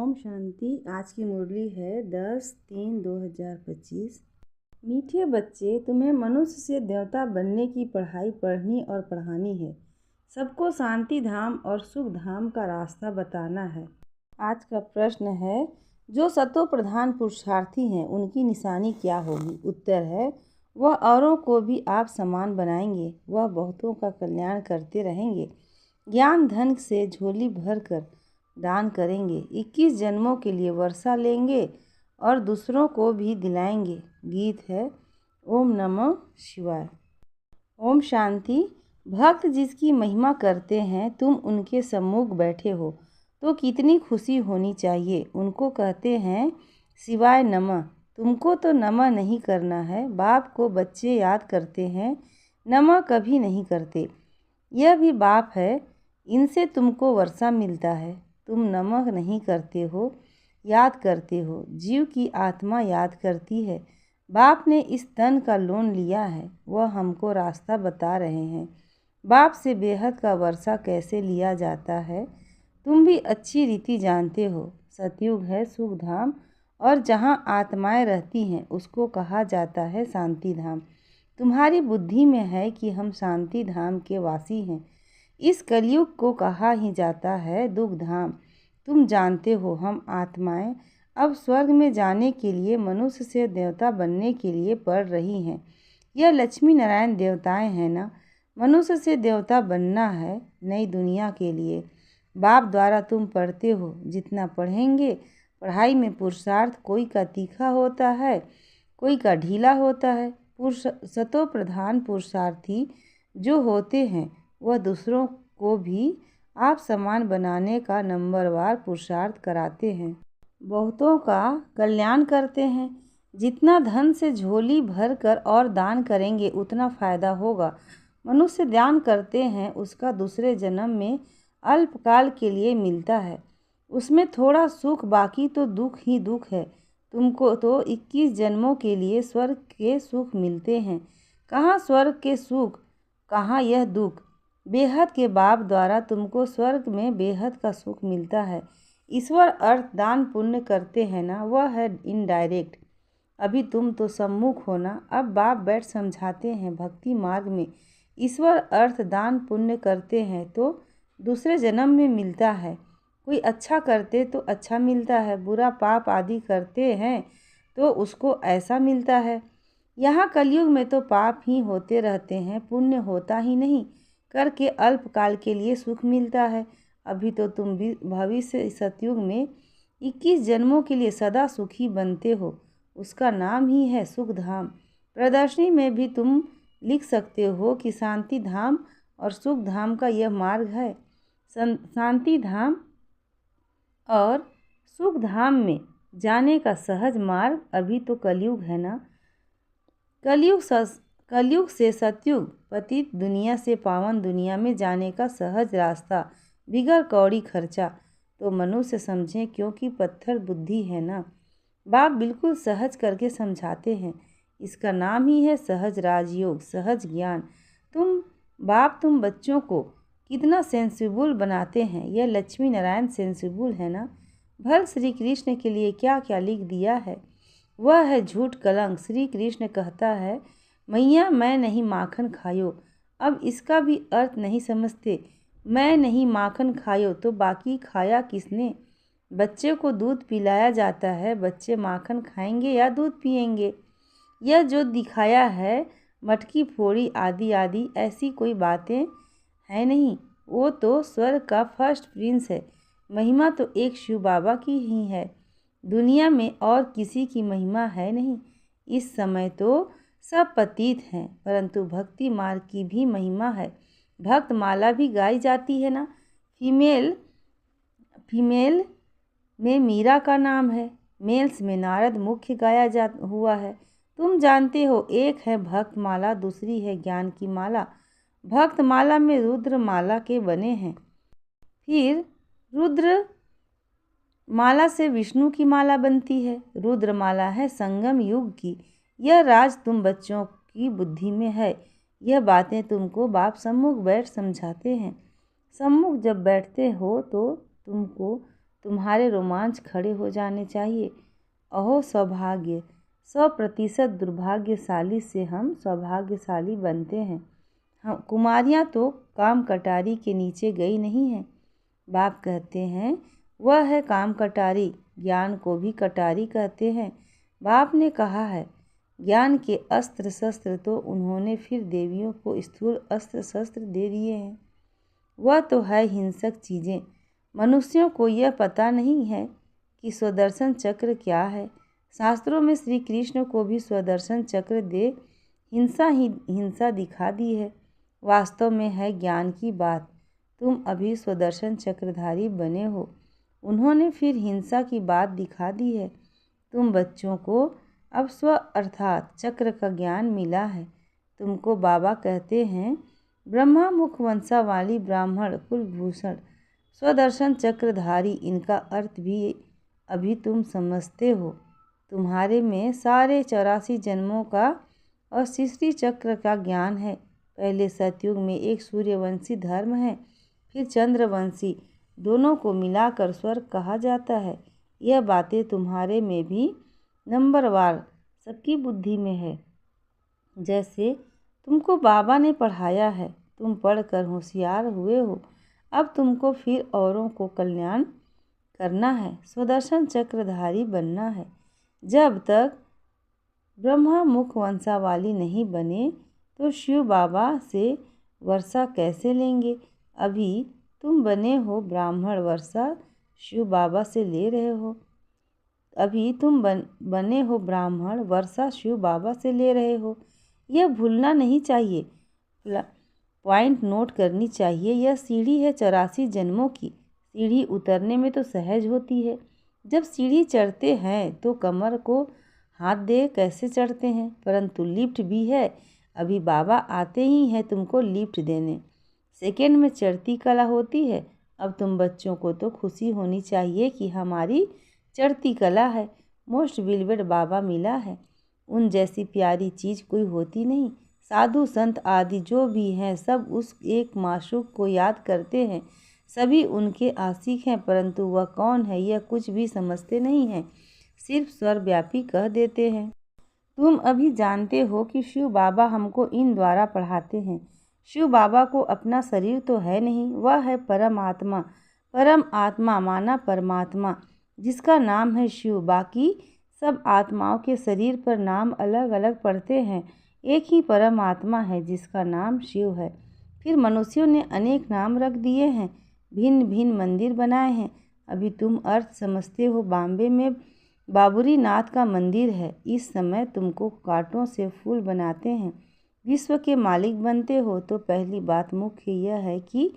ओम शांति। आज की मुरली है 10/3/2025। मीठे बच्चे, तुम्हें मनुष्य से देवता बनने की पढ़ाई पढ़नी और पढ़ानी है। सबको शांति धाम और सुख धाम का रास्ता बताना है। आज का प्रश्न है, जो सतो प्रधान पुरुषार्थी हैं उनकी निशानी क्या होगी? उत्तर है, वह औरों को भी आप समान बनाएंगे, वह बहुतों का कल्याण करते रहेंगे, ज्ञान धन से झोली भर कर दान करेंगे, 21 जन्मों के लिए वर्षा लेंगे और दूसरों को भी दिलाएंगे। गीत है ओम नमः शिवाय। ओम शांति। भक्त जिसकी महिमा करते हैं, तुम उनके सम्मुख बैठे हो तो कितनी खुशी होनी चाहिए। उनको कहते हैं शिवाय नमः। तुमको तो नमः नहीं करना है। बाप को बच्चे याद करते हैं, नमः कभी नहीं करते। यह भी बाप है, इनसे तुमको वर्षा मिलता है। तुम नमः नहीं करते हो, याद करते हो। जीव की आत्मा याद करती है। बाप ने इस तन का लोन लिया है, वह हमको रास्ता बता रहे हैं। बाप से बेहद का वर्षा कैसे लिया जाता है, तुम भी अच्छी रीति जानते हो। सतयुग है सुख धाम और जहाँ आत्माएं रहती हैं उसको कहा जाता है शांति धाम। तुम्हारी बुद्धि में है कि हम शांति धाम के वासी हैं। इस कलयुग को कहा ही जाता है दुख धाम। तुम जानते हो हम आत्माएं अब स्वर्ग में जाने के लिए मनुष्य से देवता बनने के लिए पढ़ रही हैं। यह लक्ष्मी नारायण देवताएं हैं ना। मनुष्य से देवता बनना है नई दुनिया के लिए। बाप द्वारा तुम पढ़ते हो। जितना पढ़ेंगे पढ़ाई में पुरुषार्थ कोई का तीखा होता है, कोई का ढीला होता है। सतो प्रधान पुरुषार्थी जो होते हैं वह दूसरों को भी आप समान बनाने का नंबरवार पुरुषार्थ कराते हैं, बहुतों का कल्याण करते हैं। जितना धन से झोली भर कर और दान करेंगे उतना फायदा होगा। मनुष्य दान करते हैं उसका दूसरे जन्म में अल्पकाल के लिए मिलता है, उसमें थोड़ा सुख, बाकी तो दुख ही दुख है। तुमको तो 21 जन्मों के लिए स्वर्ग के सुख मिलते हैं। कहाँ स्वर्ग के सुख, कहाँ यह दुख। बेहद के बाप द्वारा तुमको स्वर्ग में बेहद का सुख मिलता है। ईश्वर अर्थ दान पुण्य करते हैं ना, वह है इनडायरेक्ट। अभी तुम तो सम्मुख हो ना। अब बाप बैठ समझाते हैं भक्ति मार्ग में ईश्वर अर्थ दान पुण्य करते हैं तो दूसरे जन्म में मिलता है। कोई अच्छा करते तो अच्छा मिलता है, बुरा पाप आदि करते हैं तो उसको ऐसा मिलता है। यहाँ कलयुग में तो पाप ही होते रहते हैं, पुण्य होता ही नहीं। करके अल्पकाल के लिए सुख मिलता है। अभी तो तुम भी भविष्य सतयुग में 21 जन्मों के लिए सदा सुखी बनते हो, उसका नाम ही है सुख धाम। प्रदर्शनी में भी तुम लिख सकते हो कि शांति धाम और सुख धाम का यह मार्ग है। शांति धाम और सुख धाम में जाने का सहज मार्ग अभी तो कलयुग है ना। कलयुग से सतयुग, पतित दुनिया से पावन दुनिया में जाने का सहज रास्ता, बिगर कौड़ी खर्चा। तो मनुष्य समझें क्योंकि पत्थर बुद्धि है ना। बाप बिल्कुल सहज करके समझाते हैं। इसका नाम ही है सहज राजयोग, सहज ज्ञान। तुम बच्चों को कितना सेंसिबल बनाते हैं। यह लक्ष्मी नारायण सेंसिबल है ना। भल श्री कृष्ण के लिए क्या क्या लिख दिया है, वह है झूठ कलंक। श्री कृष्ण कहता है, मैया मैं नहीं माखन खायो। अब इसका भी अर्थ नहीं समझते। मैं नहीं माखन खायो तो बाकी खाया किसने? बच्चे को दूध पिलाया जाता है, बच्चे माखन खाएंगे या दूध पिएंगे? यह जो दिखाया है मटकी फोड़ी आदि आदि, ऐसी कोई बातें हैं नहीं। वो तो स्वर्ग का फर्स्ट प्रिंस है। महिमा तो एक शिव बाबा की ही है, दुनिया में और किसी की महिमा है नहीं। इस समय तो सब पतित हैं, परंतु भक्ति मार्ग की भी महिमा है। भक्त माला भी गाई जाती है ना। फीमेल में मीरा का नाम है, मेल्स में नारद मुख्य गाया हुआ है। तुम जानते हो, एक है भक्त माला, दूसरी है ज्ञान की माला। भक्त माला में रुद्र माला के बने हैं, फिर रुद्र माला से विष्णु की माला बनती है। रुद्र माला है संगम युग की। यह राज तुम बच्चों की बुद्धि में है। यह बातें तुमको बाप सम्मुख बैठ समझाते हैं। सम्मुख जब बैठते हो तो तुमको तुम्हारे रोमांच खड़े हो जाने चाहिए। अहो सौभाग्य, 100% दुर्भाग्यशाली से हम सौभाग्यशाली बनते हैं। हम कुमारियाँ तो काम कटारी के नीचे गई नहीं हैं। बाप कहते हैं वह है काम कटारी, ज्ञान को भी कटारी कहते हैं। बाप ने कहा है ज्ञान के अस्त्र शस्त्र, तो उन्होंने फिर देवियों को स्थूल अस्त्र शस्त्र दे दिए हैं। वह तो है हिंसक चीज़ें। मनुष्यों को यह पता नहीं है कि स्वदर्शन चक्र क्या है। शास्त्रों में श्री कृष्ण को भी स्वदर्शन चक्र दे हिंसा दिखा दी है। वास्तव में है ज्ञान की बात। तुम अभी स्वदर्शन चक्रधारी बने हो, उन्होंने फिर हिंसा की बात दिखा दी है। तुम बच्चों को अब स्व अर्थात चक्र का ज्ञान मिला है। तुमको बाबा कहते हैं ब्रह्मा मुख वंशावाली ब्राह्मण कुलभूषण स्वदर्शन चक्रधारी। इनका अर्थ भी अभी तुम समझते हो। तुम्हारे में सारे 84 जन्मों का और सृष्टि चक्र का ज्ञान है। पहले सतयुग में एक सूर्यवंशी धर्म है, फिर चंद्रवंशी, दोनों को मिलाकर स्वर्ग कहा जाता है। यह बातें तुम्हारे में भी नंबरवार सबकी बुद्धि में है। जैसे तुमको बाबा ने पढ़ाया है, तुम पढ़कर होशियार हुए हो। अब तुमको फिर औरों को कल्याण करना है, स्वदर्शन चक्रधारी बनना है। जब तक ब्रह्मा मुख वंशावाली नहीं बने तो शिव बाबा से वर्षा कैसे लेंगे। अभी तुम बने हो ब्राह्मण, वर्षा शिव बाबा से ले रहे हो। अभी तुम बने हो ब्राह्मण, वर्षा शिव बाबा से ले रहे हो। यह भूलना नहीं चाहिए, पॉइंट नोट करनी चाहिए। यह सीढ़ी है 84 जन्मों की। सीढ़ी उतरने में तो सहज होती है। जब सीढ़ी चढ़ते हैं तो कमर को हाथ दे कैसे चढ़ते हैं, परंतु लिफ्ट भी है। अभी बाबा आते ही हैं तुमको लिफ्ट देने। सेकेंड में चढ़ती कला होती है। अब तुम बच्चों को तो खुशी होनी चाहिए कि हमारी चढ़ती कला है। मोस्ट बिलीवेड बाबा मिला है। उन जैसी प्यारी चीज़ कोई होती नहीं। साधु संत आदि जो भी हैं सब उस एक माशूक को याद करते हैं। सभी उनके आशिक हैं, परंतु वह कौन है यह कुछ भी समझते नहीं हैं, सिर्फ सर्वव्यापी कह देते हैं। तुम अभी जानते हो कि शिव बाबा हमको इन द्वारा पढ़ाते हैं। शिव बाबा को अपना शरीर तो है नहीं, वह है परम आत्मा। परम आत्मा माना परमात्मा, जिसका नाम है शिव। बाकी सब आत्माओं के शरीर पर नाम अलग अलग पड़ते हैं, एक ही परम आत्मा है जिसका नाम शिव है। फिर मनुष्यों ने अनेक नाम रख दिए हैं, भिन्न भिन्न मंदिर बनाए हैं। अभी तुम अर्थ समझते हो। बॉम्बे में बाबूरी नाथ का मंदिर है। इस समय तुमको कांटों से फूल बनाते हैं। विश्व के मालिक बनते हो तो पहली बात मुख्य यह है कि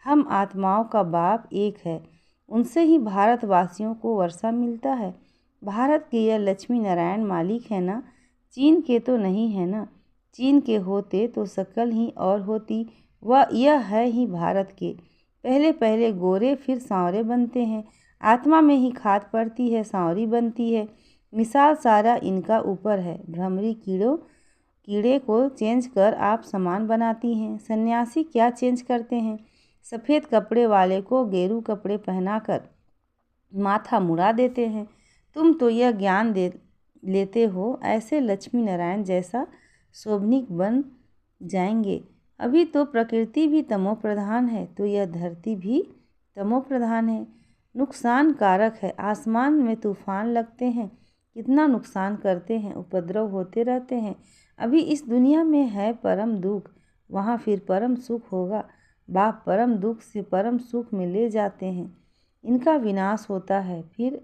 हम आत्माओं का बाप एक है। उनसे ही भारतवासियों को वर्षा मिलता है। भारत के यह लक्ष्मी नारायण मालिक है ना, चीन के तो नहीं है ना। चीन के होते तो शक्ल ही और होती। वह यह है ही भारत के। पहले पहले गोरे फिर सांवरे बनते हैं। आत्मा में ही खाद पड़ती है, सांवरी बनती है। मिसाल सारा इनका ऊपर है। भ्रमरी कीड़े को चेंज कर आप सामान बनाती हैं। सन्यासी क्या चेंज करते हैं, सफ़ेद कपड़े वाले को गेरू कपड़े पहनाकर माथा मुड़ा देते हैं। तुम तो यह ज्ञान लेते हो, ऐसे लक्ष्मी नारायण जैसा शोभनिक बन जाएंगे। अभी तो प्रकृति भी तमो प्रधान है, तो यह धरती भी तमो प्रधान है, नुकसान कारक है। आसमान में तूफान लगते हैं, कितना नुकसान करते हैं, उपद्रव होते रहते हैं। अभी इस दुनिया में है परम दुख, वहाँ फिर परम सुख होगा। बाप परम दुख से परम सुख में ले जाते हैं। इनका विनाश होता है, फिर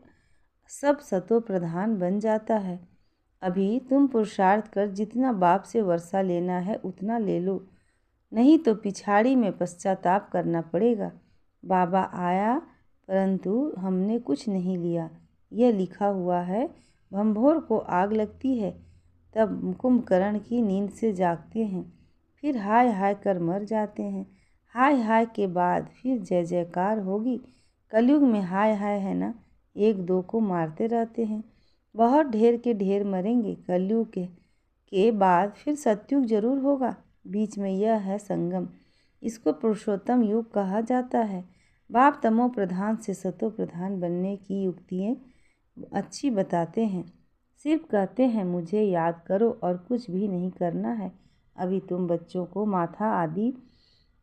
सब सतो प्रधान बन जाता है। अभी तुम पुरुषार्थ कर जितना बाप से वर्षा लेना है उतना ले लो, नहीं तो पिछाड़ी में पश्चाताप करना पड़ेगा। बाबा आया परंतु हमने कुछ नहीं लिया, यह लिखा हुआ है। भंभोर को आग लगती है तब कुंभकर्ण की नींद से जागते हैं, फिर हाय हाय कर मर जाते हैं। हाय हाय के बाद फिर जय जयकार होगी। कलयुग में हाय हाय है ना, एक दो को मारते रहते हैं, बहुत ढेर के ढेर मरेंगे। कलयुग के बाद फिर सतयुग जरूर होगा। बीच में यह है संगम, इसको पुरुषोत्तम युग कहा जाता है। बाप तमो प्रधान से सतो प्रधान बनने की युक्तियाँ अच्छी बताते हैं, सिर्फ कहते हैं मुझे याद करो और कुछ भी नहीं करना है। अभी तुम बच्चों को माथा आदि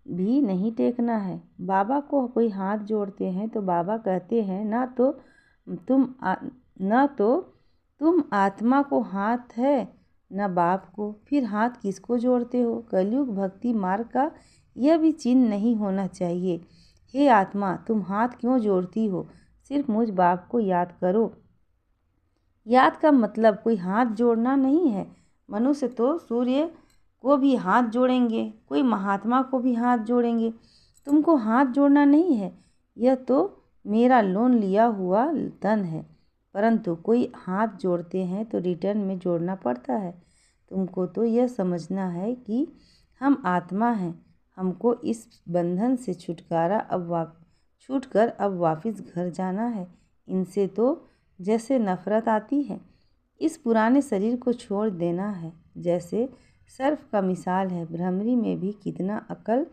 भी नहीं टेकना है। बाबा को कोई हाथ जोड़ते हैं तो बाबा कहते हैं न तो तुम आत्मा को हाथ है न बाप को, फिर हाथ किसको जोड़ते हो? कलयुग भक्ति मार्ग का यह भी चिन्ह नहीं होना चाहिए। हे आत्मा, तुम हाथ क्यों जोड़ती हो? सिर्फ मुझ बाप को याद करो। याद का मतलब कोई हाथ जोड़ना नहीं है। मनुष्य तो सूर्य को भी हाथ जोड़ेंगे, कोई महात्मा को भी हाथ जोड़ेंगे। तुमको हाथ जोड़ना नहीं है, यह तो मेरा लोन लिया हुआ धन है। परंतु कोई हाथ जोड़ते हैं तो रिटर्न में जोड़ना पड़ता है। तुमको तो यह समझना है कि हम आत्मा हैं, हमको इस बंधन से छूटकर अब वापस घर जाना है। इनसे तो जैसे नफरत आती है, इस पुराने शरीर को छोड़ देना है। जैसे सर्फ का मिसाल है, भ्रमरी में भी कितना अकल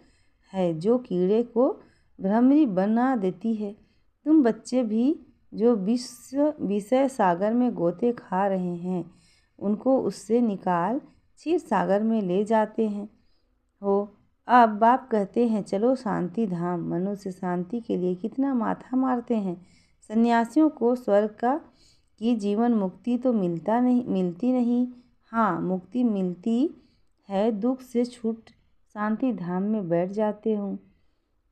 है जो कीड़े को भ्रमरी बना देती है। तुम बच्चे भी जो विषय सागर में गोते खा रहे हैं, उनको उससे निकाल क्षीर सागर में ले जाते हैं हो। अब बाप कहते हैं चलो शांति धाम। मनुष्य शांति के लिए कितना माथा मारते हैं। सन्यासियों को स्वर्ग की जीवन मुक्ति तो मिलती नहीं। हाँ, मुक्ति मिलती है, दुख से छूट शांति धाम में बैठ जाते हो।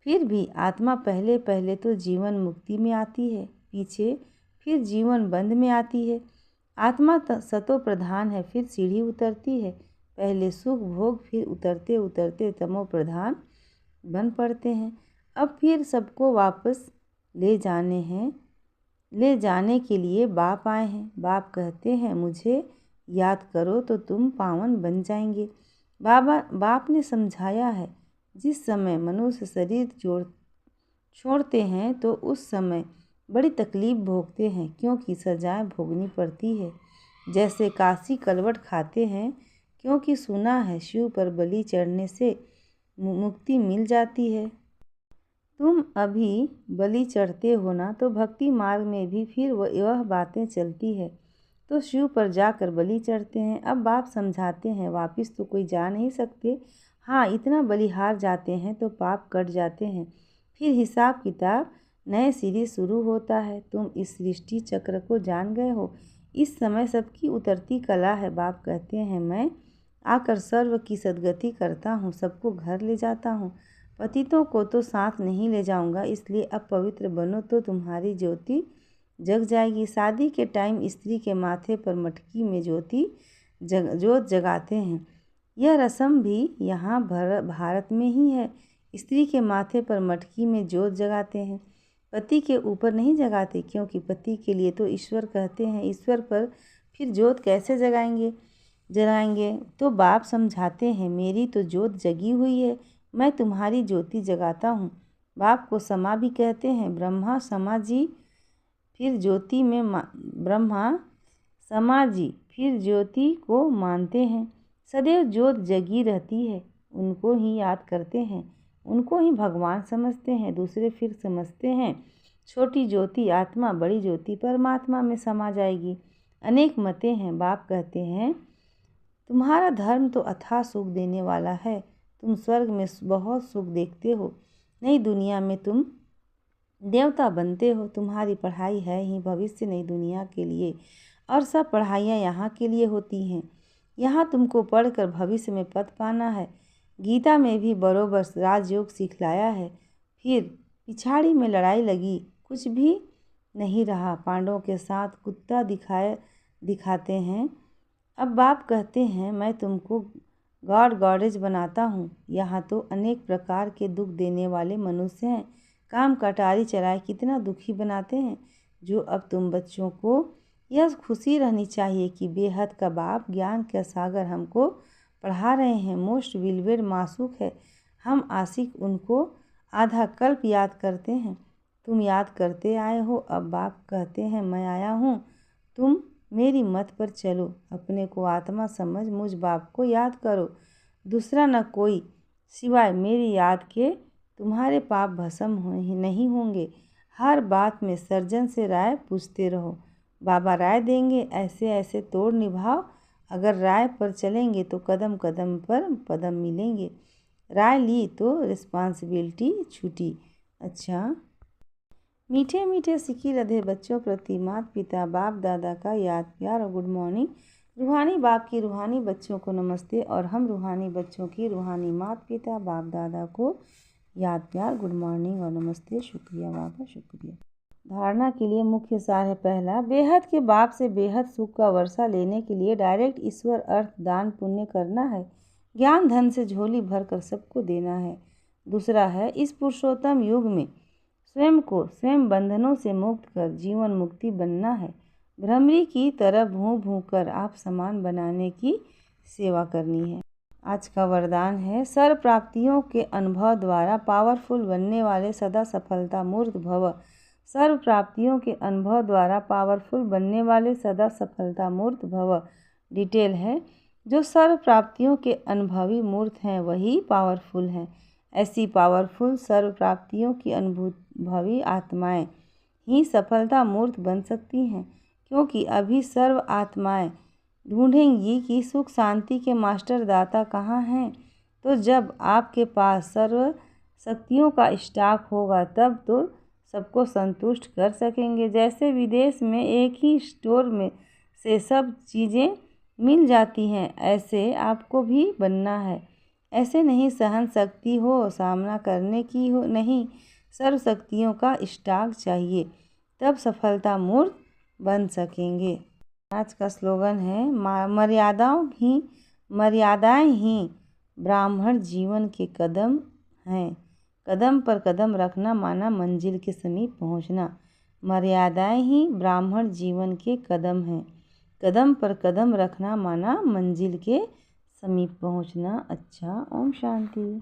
फिर भी आत्मा पहले पहले तो जीवन मुक्ति में आती है, पीछे फिर जीवन बंध में आती है। आत्मा सतो प्रधान है, फिर सीढ़ी उतरती है। पहले सुख भोग, फिर उतरते उतरते तमो प्रधान बन पड़ते हैं। अब फिर सबको वापस ले जाने के लिए बाप आए हैं। बाप कहते हैं मुझे याद करो तो तुम पावन बन जाएंगे। बाप ने समझाया है, जिस समय मनुष्य शरीर छोड़ते हैं तो उस समय बड़ी तकलीफ भोगते हैं, क्योंकि सजाएं भोगनी पड़ती है। जैसे काशी कलवट खाते हैं, क्योंकि सुना है शिव पर बलि चढ़ने से मुक्ति मिल जाती है। तुम अभी बलि चढ़ते हो ना, तो भक्ति मार्ग में भी फिर वह बातें चलती है, तो शिव पर जाकर बलि चढ़ते हैं। अब बाप समझाते हैं वापस तो कोई जा नहीं सकते। हाँ, इतना बलिहार जाते हैं तो पाप कट जाते हैं, फिर हिसाब किताब नए सिरे शुरू होता है। तुम इस सृष्टि चक्र को जान गए हो, इस समय सबकी उतरती कला है। बाप कहते हैं मैं आकर सर्व की सद्गति करता हूँ, सबको घर ले जाता हूँ। पतितों को तो साथ नहीं ले जाऊंगा, इसलिए अब पवित्र बनो तो तुम्हारी ज्योति जग जाएगी। शादी के टाइम स्त्री के माथे पर मटकी में जोत जगाते हैं। यह रस्म भी यहाँ भारत में ही है। स्त्री के माथे पर मटकी में जोत जगाते हैं, पति के ऊपर नहीं जगाते, क्योंकि पति के लिए तो ईश्वर कहते हैं। ईश्वर पर फिर जोत कैसे जलाएंगे? तो बाप समझाते हैं मेरी तो जोत जगी हुई है, मैं तुम्हारी ज्योति जगाता हूँ। बाप को समा भी कहते हैं। ब्रह्मा समा जी फिर ज्योति को मानते हैं। सदैव ज्योत जगी रहती है, उनको ही याद करते हैं, उनको ही भगवान समझते हैं। दूसरे फिर समझते हैं छोटी ज्योति आत्मा, बड़ी ज्योति परमात्मा में समा जाएगी। अनेक मतें हैं। बाप कहते हैं तुम्हारा धर्म तो अथाह सुख देने वाला है, तुम स्वर्ग में बहुत सुख देखते हो, नई दुनिया में तुम देवता बनते हो। तुम्हारी पढ़ाई है ही भविष्य नई दुनिया के लिए, और सब पढ़ाइयाँ यहाँ के लिए होती हैं। यहाँ तुमको पढ़कर भविष्य में पद पाना है। गीता में भी बरोबर राजयोग सिखलाया है। फिर पिछाड़ी में लड़ाई लगी, कुछ भी नहीं रहा, पांडवों के साथ कुत्ता दिखाते हैं। अब बाप कहते हैं मैं तुमको गॉडेज बनाता हूँ। यहाँ तो अनेक प्रकार के दुख देने वाले मनुष्य हैं, काम कटारी चलाए कितना दुखी बनाते हैं। जो अब तुम बच्चों को यह खुशी रहनी चाहिए कि बेहद का बाप ज्ञान का सागर हमको पढ़ा रहे हैं। मोस्ट विलवेड मासूक है, हम आशिक उनको आधा कल्प याद करते हैं। तुम याद करते आए हो, अब बाप कहते हैं मैं आया हूँ, तुम मेरी मत पर चलो। अपने को आत्मा समझ मुझ बाप को याद करो, दूसरा न कोई सिवाय मेरी याद के तुम्हारे पाप भस्म नहीं होंगे। हर बात में सर्जन से राय पूछते रहो। बाबा राय देंगे, ऐसे ऐसे तोड़ निभाओ। अगर राय पर चलेंगे तो कदम कदम पर पदम मिलेंगे। राय ली तो रिस्पॉन्सिबिलिटी छूटी। अच्छा, मीठे मीठे सिक्के लदे बच्चों प्रति माता पिता बाप दादा का याद प्यार और गुड मॉर्निंग। रूहानी बाप की रूहानी बच्चों को नमस्ते और हम रूहानी बच्चों की रूहानी माता पिता बाप दादा को याद प्यार गुड मॉर्निंग और नमस्ते। शुक्रिया बाबा, शुक्रिया। धारणा के लिए मुख्य सार है। पहला, बेहद के बाप से बेहद सुख का वर्षा लेने के लिए डायरेक्ट ईश्वर अर्थ दान पुण्य करना है। ज्ञान धन से झोली भरकर सबको देना है। दूसरा है, इस पुरुषोत्तम युग में स्वयं को स्वयं बंधनों से मुक्त कर जीवन मुक्ति बनना है। भ्रमरी की तरह भूं भूं कर आप समान बनाने की सेवा करनी है। आज का वरदान है, सर्व प्राप्तियों के अनुभव द्वारा पावरफुल बनने वाले सदा सफलता मूर्त भव। सर्व प्राप्तियों के अनुभव द्वारा पावरफुल बनने वाले सदा सफलता मूर्त भव। डिटेल है, जो सर्व प्राप्तियों के अनुभवी मूर्त हैं वही पावरफुल हैं। ऐसी पावरफुल सर्व प्राप्तियों की अनुभवी आत्माएं ही सफलता मूर्त बन सकती हैं, क्योंकि अभी सर्व आत्माएं ढूंढेंगी कि सुख शांति के मास्टर दाता कहाँ हैं। तो जब आपके पास सर्व शक्तियों का स्टॉक होगा तब तो सबको संतुष्ट कर सकेंगे। जैसे विदेश में एक ही स्टोर में से सब चीज़ें मिल जाती हैं, ऐसे आपको भी बनना है। ऐसे नहीं सहन शक्ति हो सामना करने की हो, नहीं, सर्व शक्तियों का स्टॉक चाहिए, तब सफलता मूर्त बन सकेंगे। आज का स्लोगन है, मर्यादाएं ही ब्राह्मण जीवन के कदम हैं। कदम पर कदम रखना माना मंजिल के समीप पहुंचना। मर्यादाएं ही ब्राह्मण जीवन के कदम हैं। कदम पर कदम रखना माना मंजिल के समीप पहुंचना। अच्छा, ओम शांति।